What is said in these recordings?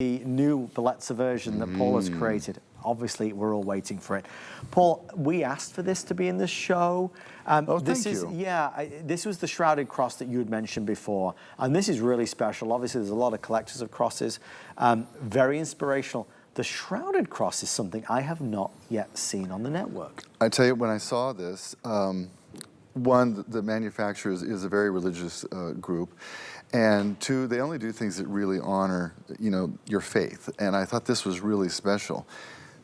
The new Bellezza version that Paul has created. Obviously, we're all waiting for it. Paul, we asked for this to be in the show. Thank you. Yeah, this was the shrouded cross that you had mentioned before, and this is really special. Obviously, there's a lot of collectors of crosses. Very inspirational. The shrouded cross is something I have not yet seen on the network. I tell you, when I saw this, one, the manufacturer is a very religious group, and two, they only do things that really honor, your faith. And I thought this was really special.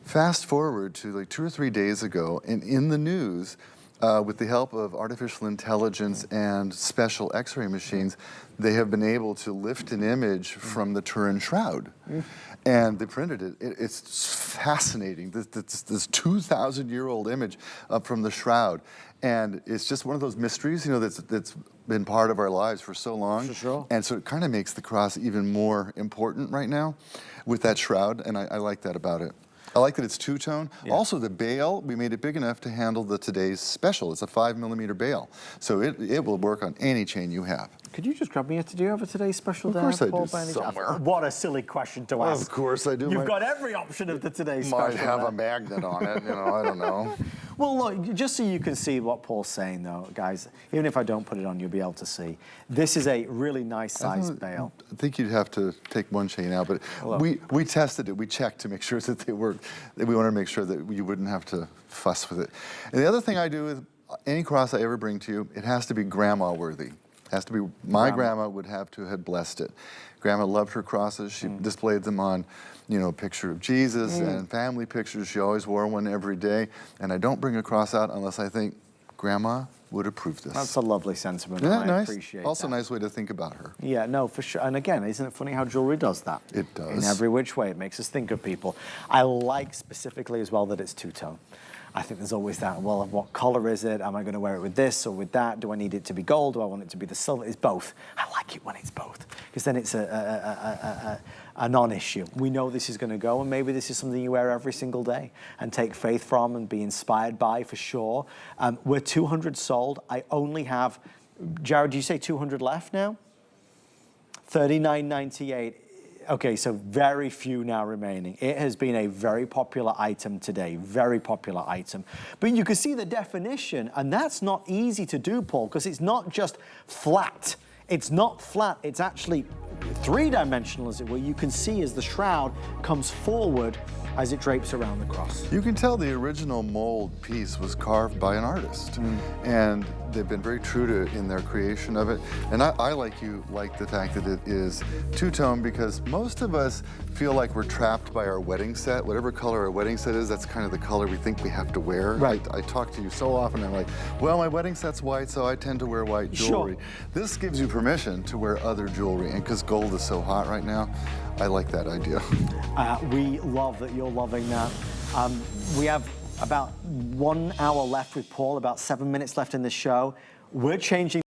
Fast forward to like 2 or 3 days ago, and in the news, with the help of artificial intelligence and special X-ray machines, they have been able to lift an image from the Turin shroud. And they printed it. It's fascinating, this 2,000-year-old image up from the shroud. And it's just one of those mysteries, that's been part of our lives for so long. For sure. And so it kind of makes the cross even more important right now with that shroud, and I like that about it. I like that it's two-tone. Yeah. Also, the bail, we made it big enough to handle today's special. It's a 5mm bail, so it will work on any chain you have. Could you just grab me do you have a today's special there? Of course I Paul, do, somewhere. What a silly question to ask. Of course I do. You've got every option of the today's special. Might have a magnet on it, I don't know. Well, look, just so you can see what Paul's saying, though, guys, even if I don't put it on, you'll be able to see. This is a really nice sized bail. I think you'd have to take one chain out, but we tested it. We checked to make sure that they worked. We wanted to make sure that you wouldn't have to fuss with it. And the other thing I do with any cross I ever bring to you, it has to be grandma worthy. It has to be, my grandma would have to have blessed it. Grandma loved her crosses. She displayed them on, a picture of Jesus and family pictures. She always wore one every day. And I don't bring a cross out unless I think Grandma would approve this. That's a lovely sentiment. Isn't that I nice? appreciate Also that. a nice way to think about her. Yeah, no, for sure. And again, isn't it funny how jewelry does that? It does. In every which way, it makes us think of people. I like specifically as well that it's two-tone. I think there's always that, well, what color is it? Am I going to wear it with this or with that? Do I need it to be gold? Do I want it to be the silver? It's both. I like it when it's both, because then it's a non-issue. We know this is going to go, and maybe this is something you wear every single day and take faith from and be inspired by, for sure. We're 200 sold. I only have, Jared, do you say 200 left now? $39.98. Okay, so very few now remaining. It has been a very popular item today, very popular item. But you can see the definition, and that's not easy to do, Paul, because it's not just flat. It's not flat, it's actually three-dimensional, as it were. You can see as the shroud comes forward as it drapes around the cross. You can tell the original mold piece was carved by an artist, and they've been very true to it in their creation of it. And I like the fact that it is two-tone, because most of us feel like we're trapped by our wedding set. Whatever color our wedding set is, that's kind of the color we think we have to wear. Right. I talk to you so often, I'm like, well, my wedding set's white, so I tend to wear white jewelry. Sure. This gives you permission to wear other jewelry, and because gold is so hot right now, I like that idea. We love that you're loving that. We have about 1 hour left with Paul, about 7 minutes left in the show. We're changing